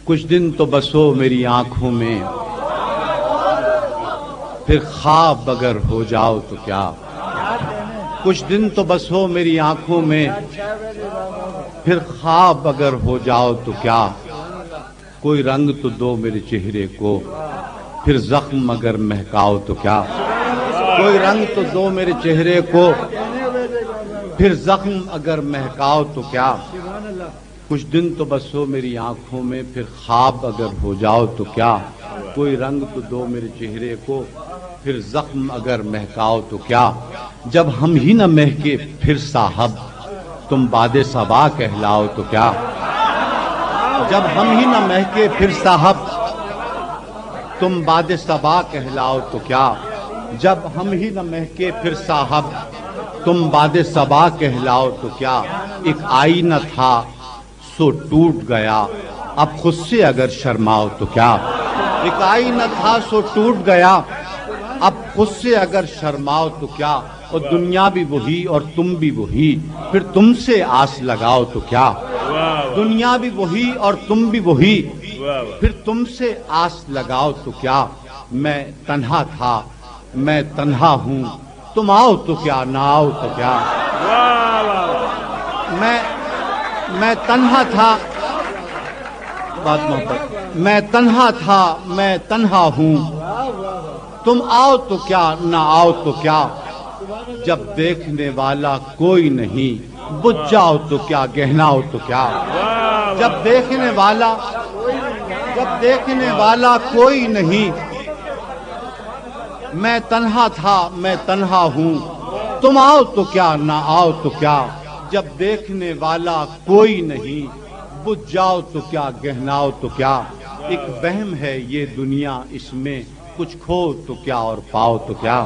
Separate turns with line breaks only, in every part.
कुछ दिन तो बसो मेरी आंखों में, फिर ख्वाब अगर हो जाओ तो क्या। कुछ दिन तो बसो मेरी आंखों में, फिर ख्वाब अगर हो जाओ तो क्या। कोई रंग तो दो मेरे चेहरे को, फिर जख्म अगर महकाओ तो क्या। कोई रंग तो दो मेरे चेहरे को, फिर जख्म अगर महकाओ तो क्या। कुछ दिन तो बसो मेरी आंखों में, फिर ख्वाब अगर हो जाओ तो क्या। कोई रंग तो दो मेरे चेहरे को, फिर जख्म अगर महकाओ तो क्या। जब हम ही न महके फिर साहब, तुम बादे सबा कहलाओ तो क्या। जब हम ही न महके फिर साहब, तुम बादे सबा कहलाओ तो क्या। जब हम ही न महके फिर साहब, तुम बादे सबा कहलाओ तो क्या। एक आईना था सो टूट गया, अब खुद से अगर शर्माओ तो क्या। एक आईना था सो टूट गया, अब खुद से अगर शर्माओ तो क्या। और दुनिया भी वही और तुम भी वही, फिर तुमसे आस लगाओ तो क्या। दुनिया भी वही और तुम भी वही, फिर तुमसे आस लगाओ तो क्या। मैं तन्हा था, मैं तन्हा हूं, तुम आओ तो क्या, ना आओ तो क्या। मैं तन्हा था, बात मोहब्बत। मैं तन्हा था, मैं तन्हा हूं, तुम आओ तो क्या, ना आओ तो क्या। जब देखने वाला कोई नहीं, बुझ जाओ तो क्या, गहना हो तो क्या। जब देखने वाला कोई नहीं, मैं तन्हा था, मैं तन्हा हूं, तुम आओ तो क्या, ना आओ तो क्या। जब देखने वाला कोई नहीं, बुझ जाओ तो क्या, गहनाओ तो क्या। एक वहम है ये दुनिया, इसमें कुछ खो तो क्या और पाओ तो क्या।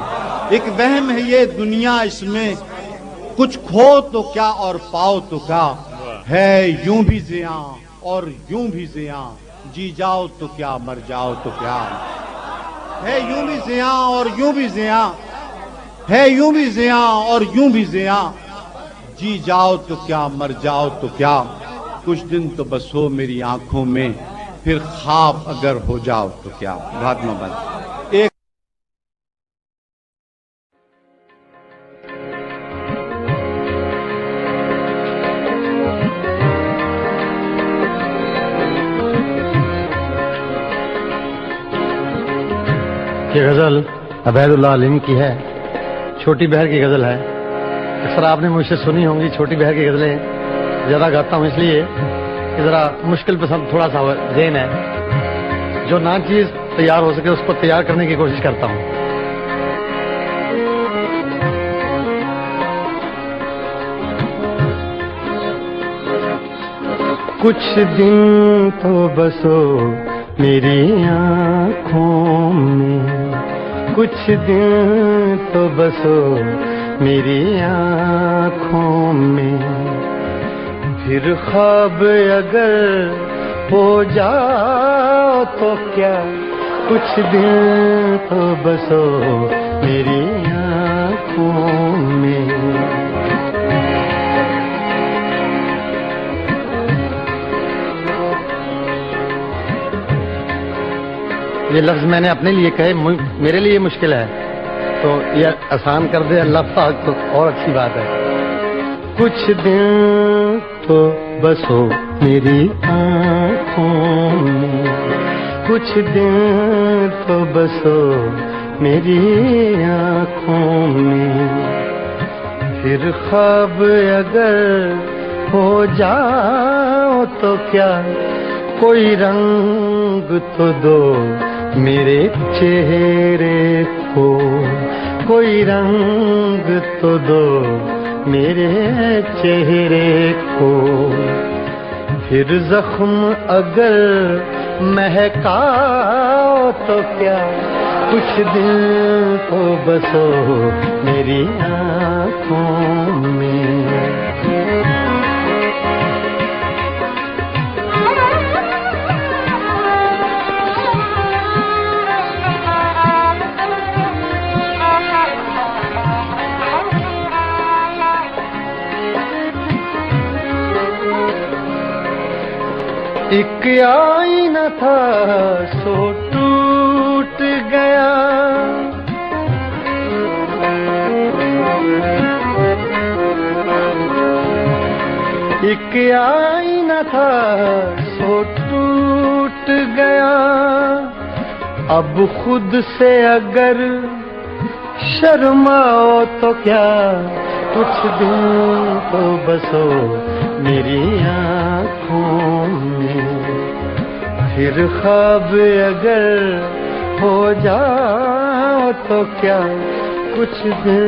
एक वहम है ये दुनिया, इसमें कुछ खो तो क्या और पाओ तो क्या। है यूं भी जियां और यूं भी जियां, जी जाओ तो क्या, मर जाओ तो क्या। है यूं भी जियां और यूं भी जियां, है यूं भी जियां और यूं भी जियां, जी जाओ तो क्या, मर जाओ तो क्या। कुछ दिन तो बस हो मेरी आंखों में, फिर ख्वाब अगर हो जाओ तो क्या। भाग में बंद एक
ये गजल अबैदुल्लाह अलीम की है, छोटी बहर की गजल है। अक्सर आपने मुझसे सुनी होंगी, छोटी बहर की गजलें ज्यादा गाता हूं इसलिए कि जरा मुश्किल पसंद थोड़ा सा ज़हन है। जो ना चीज तैयार हो सके उसको तैयार करने की कोशिश करता हूं। कुछ दिन तो बसो मेरी आँखों में, कुछ दिन तो बसो मेरी आँखों में, फिर ख्वाब अगर हो जाओ तो क्या। कुछ दिन तो बसो मेरी आँखों में। ये लफ्ज मैंने अपने लिए कहे, मेरे लिए मुश्किल है, तो ये आसान कर दे अल्लाह पाक तो और अच्छी बात है। कुछ दिन तो बसो मेरी आँखों में, कुछ दिन तो बसो मेरी आँखों में, फिर ख्वाब अगर हो जाओ तो क्या। कोई रंग तो दो मेरे चेहरे को, कोई रंग तो दो मेरे चेहरे को, फिर जख्म अगर महकाओ तो क्या। कुछ दिन तो बसो मेरी आँखों में। एक आईना था सो टूट गया, एक आईना था सो टूट गया। अब खुद से अगर शर्माओ तो क्या, कुछ दिन तो बसो मेरी आँखों में, फिर ख्वाब अगर हो जाओ तो क्या, कुछ दिन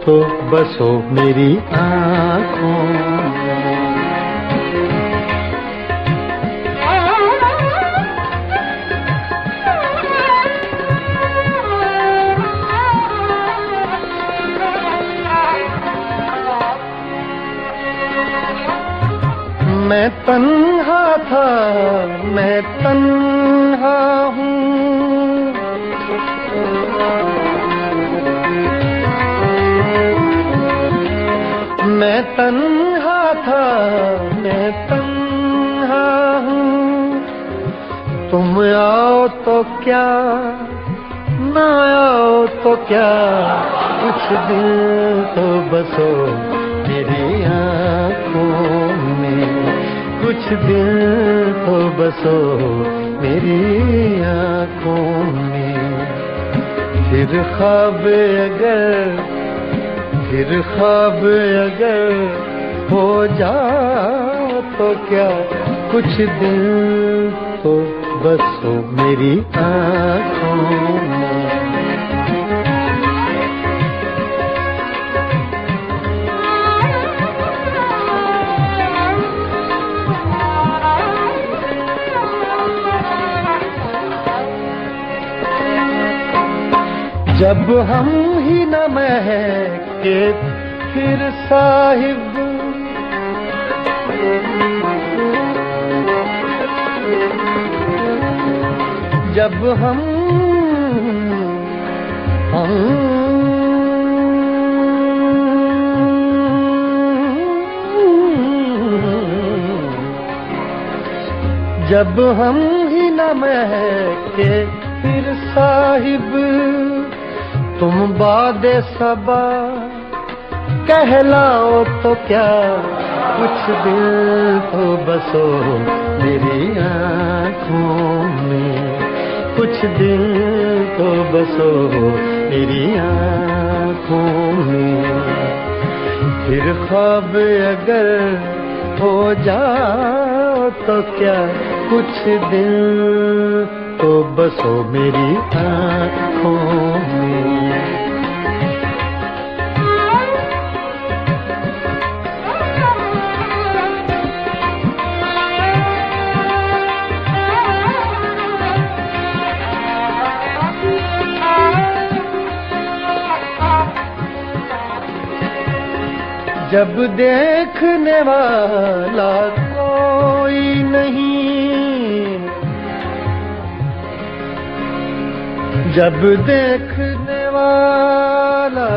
तो बसो मेरी आँखों में। मैं तन्हा था, मैं तन्हा हूँ, मैं तन्हा था, मैं तन्हा हूँ। तुम आओ तो क्या, ना आओ तो क्या, कुछ दिन तो बसो मेरी आँखों में, कुछ दिन तो बसो मेरी आँखों में। फिर ख्वाब अगर हो जाओ तो क्या, कुछ दिन तो बसो मेरी आँखों में। जब हम ही न महके फिर साहिब, जब हम जब हम ही न महके फिर साहिब, तुम बादे सबा कहलाओ तो क्या, कुछ दिन तो बसो मेरी आँखों में, कुछ दिन तो बसो मेरी आँखों में। फिर ख्वाब अगर हो जाओ तो क्या, कुछ दिन तो बसो मेरी आँखों में। जब देखने वाला कोई नहीं, जब देखने वाला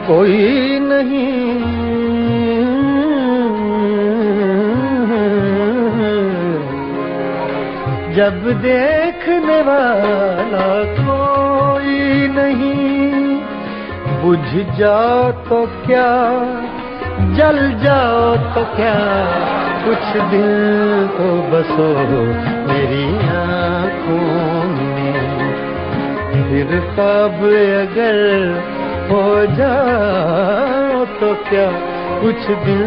कोई नहीं, जब देखने वाला कोई नहीं, बुझ जाओ तो क्या, जल जाओ तो क्या, कुछ दिन तो बसो मेरी आँखों में। फिर ख्वाब अगर हो जाओ तो क्या, कुछ दिन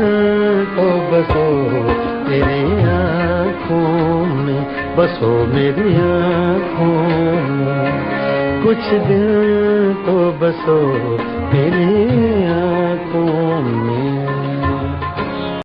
तो बसो मेरी आँखों में, बसो मेरी आँखों में। कुछ दिन तो बसो मेरी आँखों में।